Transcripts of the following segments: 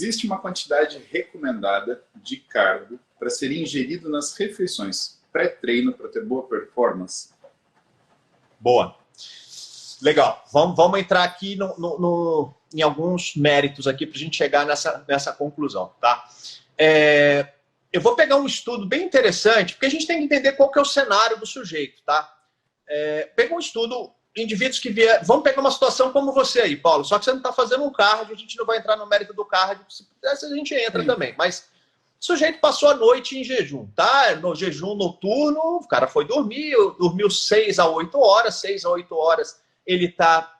Existe uma quantidade recomendada de carbo para ser ingerido nas refeições pré-treino para ter boa performance? Boa. Legal. Vamos entrar aqui em alguns méritos aqui para a gente chegar nessa conclusão, tá? Eu vou pegar um estudo bem interessante, porque a gente tem que entender qual que é o cenário do sujeito, tá? Pega um estudo, indivíduos que vieram... Vamos pegar uma situação como você aí, Paulo, só que você não está fazendo um cardio, a gente não vai entrar no mérito do cardio, se pudesse a gente entra também, mas o sujeito passou a noite em jejum, tá? No jejum noturno, o cara foi dormir, dormiu 6 a 8 horas, 6 a 8 horas ele está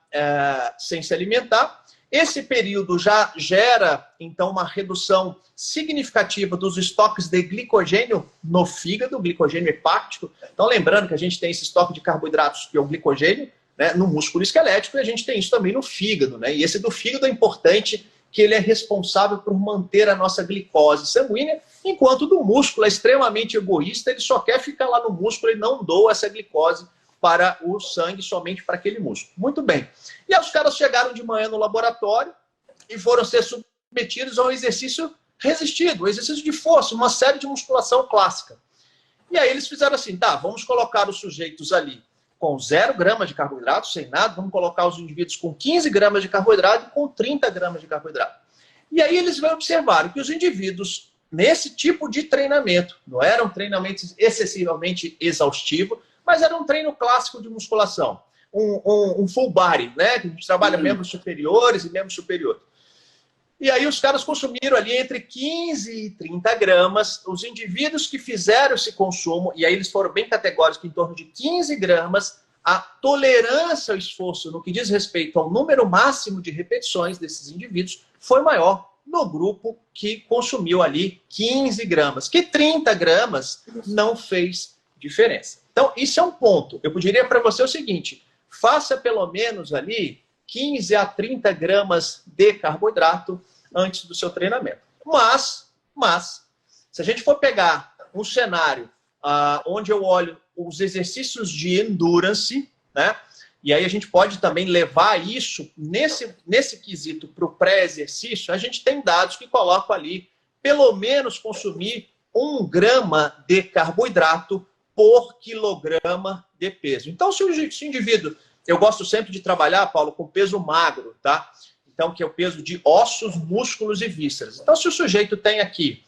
sem se alimentar. Esse período já gera, então, uma redução significativa dos estoques de glicogênio no fígado, glicogênio hepático. Então, lembrando que a gente tem esse estoque de carboidratos, que é o glicogênio, né, no músculo esquelético, e a gente tem isso também no fígado, né? E esse do fígado é importante, que ele é responsável por manter a nossa glicose sanguínea, enquanto o do músculo é extremamente egoísta, ele só quer ficar lá no músculo e não doa essa glicose para o sangue, somente para aquele músculo. Muito bem. E aí os caras chegaram de manhã no laboratório e foram ser submetidos a um exercício resistido, um exercício de força, uma série de musculação clássica. E aí eles fizeram assim, tá, vamos colocar os sujeitos ali com 0 gramas de carboidrato, sem nada, vamos colocar os indivíduos com 15 gramas de carboidrato e com 30 gramas de carboidrato. E aí eles observaram que os indivíduos, nesse tipo de treinamento, não eram treinamentos excessivamente exaustivos, mas era um treino clássico de musculação, um full body, né? Que a gente trabalha membros superiores e membros superiores. E aí os caras consumiram ali entre 15 e 30 gramas, os indivíduos que fizeram esse consumo, e aí eles foram bem categóricos, em torno de 15 gramas, a tolerância ao esforço no que diz respeito ao número máximo de repetições desses indivíduos foi maior no grupo que consumiu ali 15 gramas, que 30 gramas não fez diferença. Então, isso é um ponto. Eu diria para você o seguinte, faça pelo menos ali 15 a 30 gramas de carboidrato antes do seu treinamento. Mas se a gente for pegar um cenário onde eu olho os exercícios de endurance, né? E aí a gente pode também levar isso nesse quesito para o pré-exercício, a gente tem dados que colocam ali pelo menos consumir 1 grama de carboidrato por quilograma de peso. Então, se o indivíduo... Eu gosto sempre de trabalhar, Paulo, com peso magro, tá? Então, que é o peso de ossos, músculos e vísceras. Então, se o sujeito tem aqui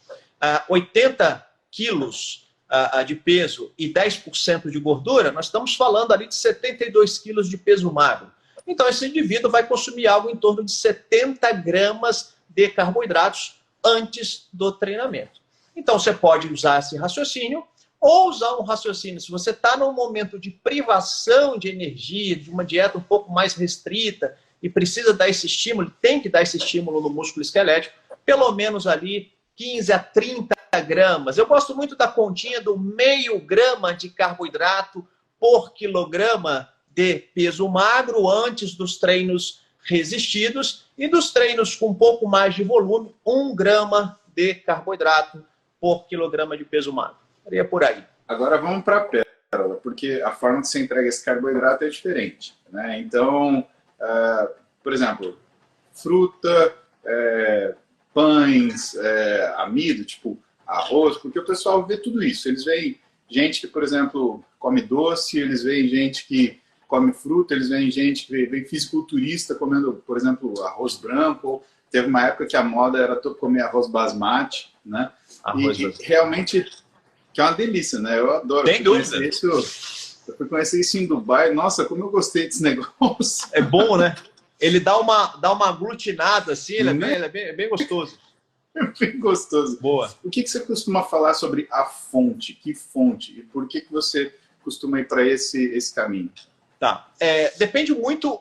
80 quilos de peso e 10% de gordura, nós estamos falando ali de 72 quilos de peso magro. Então, esse indivíduo vai consumir algo em torno de 70 gramas de carboidratos antes do treinamento. Então, você pode usar esse raciocínio ou usar um raciocínio, se você está num momento de privação de energia, de uma dieta um pouco mais restrita e precisa dar esse estímulo, tem que dar esse estímulo no músculo esquelético, pelo menos ali 15 a 30 gramas. Eu gosto muito da continha do meio grama de carboidrato por quilograma de peso magro antes dos treinos resistidos e dos treinos com um pouco mais de volume, 1 grama de carboidrato por quilograma de peso magro. Seria por aí. Agora vamos para a pérola, porque a forma que você entrega esse carboidrato é diferente, né? Então, por exemplo, fruta, pães, amido, tipo arroz, porque o pessoal vê tudo isso. Eles veem gente que, por exemplo, come doce, eles veem gente que come fruta, eles veem gente que vem fisiculturista comendo, por exemplo, arroz branco. Teve uma época que a moda era comer arroz basmati, né? E realmente... que é uma delícia, né? Eu adoro. Tem dúvida. Eu fui conhecer isso em Dubai. Nossa, como eu gostei desse negócio. É bom, né? Ele dá uma aglutinada assim, ele é bem gostoso. É bem gostoso. Boa. O que você costuma falar sobre a fonte? Que fonte? E por que você costuma ir para esse caminho? Tá. Depende muito,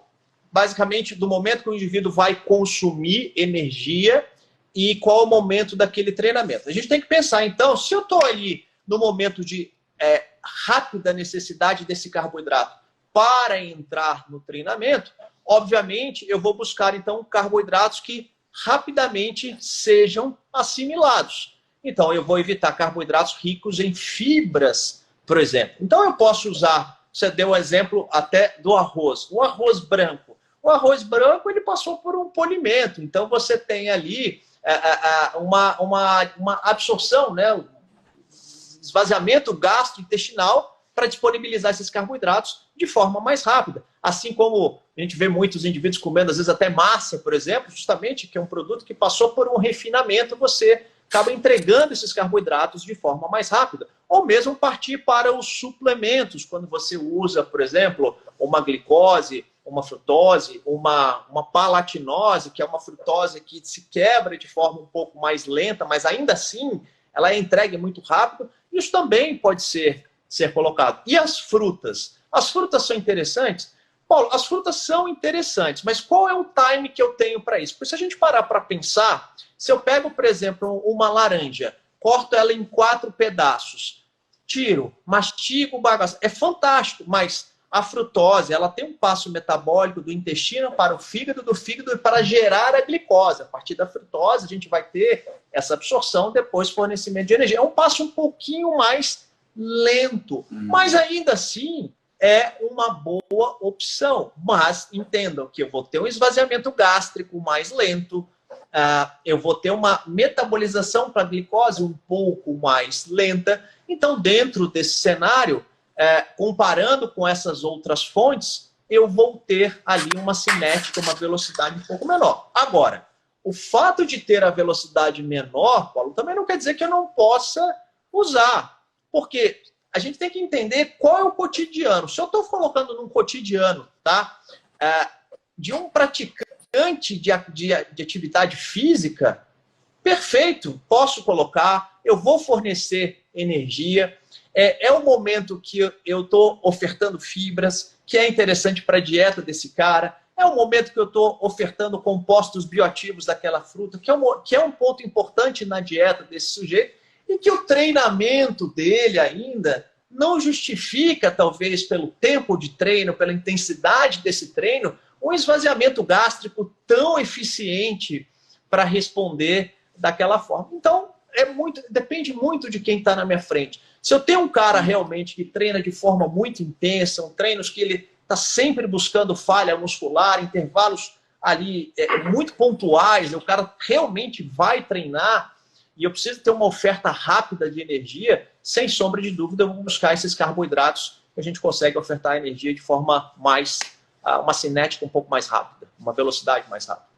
basicamente, do momento que o indivíduo vai consumir energia e qual é o momento daquele treinamento. A gente tem que pensar, então, se eu estou ali no momento de rápida necessidade desse carboidrato para entrar no treinamento, obviamente eu vou buscar então carboidratos que rapidamente sejam assimilados. Então eu vou evitar carboidratos ricos em fibras, por exemplo. Então eu posso usar, você deu o exemplo até do arroz, o arroz branco. O arroz branco ele passou por um polimento, então você tem ali uma absorção, né? Esvaziamento gastrointestinal para disponibilizar esses carboidratos de forma mais rápida. Assim como a gente vê muitos indivíduos comendo, às vezes até massa, por exemplo, justamente, que é um produto que passou por um refinamento, você acaba entregando esses carboidratos de forma mais rápida. Ou mesmo partir para os suplementos, quando você usa, por exemplo, uma glicose, uma frutose, uma palatinose, que é uma frutose que se quebra de forma um pouco mais lenta, mas ainda assim ela é entregue muito rápido. Isso também pode ser colocado. E as frutas? As frutas são interessantes? Paulo, as frutas são interessantes, mas qual é o time que eu tenho para isso? Porque se a gente parar para pensar, se eu pego, por exemplo, uma laranja, corto ela em 4 pedaços, tiro, mastigo o bagaço, é fantástico, mas a frutose, ela tem um passo metabólico do intestino para o fígado, do fígado para gerar a glicose. A partir da frutose, a gente vai ter essa absorção, depois fornecimento de energia. É um passo um pouquinho mais lento, mas ainda assim é uma boa opção. Mas entendam que eu vou ter um esvaziamento gástrico mais lento, eu vou ter uma metabolização para a glicose um pouco mais lenta. Então, dentro desse cenário, comparando com essas outras fontes, eu vou ter ali uma cinética, uma velocidade um pouco menor. Agora, o fato de ter a velocidade menor, Paulo, também não quer dizer que eu não possa usar, porque a gente tem que entender qual é o cotidiano. Se eu estou colocando num cotidiano, tá, de um praticante de atividade física, perfeito, posso colocar, eu vou fornecer energia. É o momento que eu estou ofertando fibras, que é interessante para a dieta desse cara. É o momento que eu estou ofertando compostos bioativos daquela fruta, que é um ponto importante na dieta desse sujeito, e que o treinamento dele ainda não justifica, talvez pelo tempo de treino, pela intensidade desse treino, um esvaziamento gástrico tão eficiente para responder daquela forma. Então, depende muito de quem está na minha frente. Se eu tenho um cara realmente que treina de forma muito intensa, treinos que ele está sempre buscando falha muscular, intervalos ali muito pontuais, o cara realmente vai treinar e eu preciso ter uma oferta rápida de energia, sem sombra de dúvida eu vou buscar esses carboidratos que a gente consegue ofertar energia de forma mais, uma cinética um pouco mais rápida, uma velocidade mais rápida.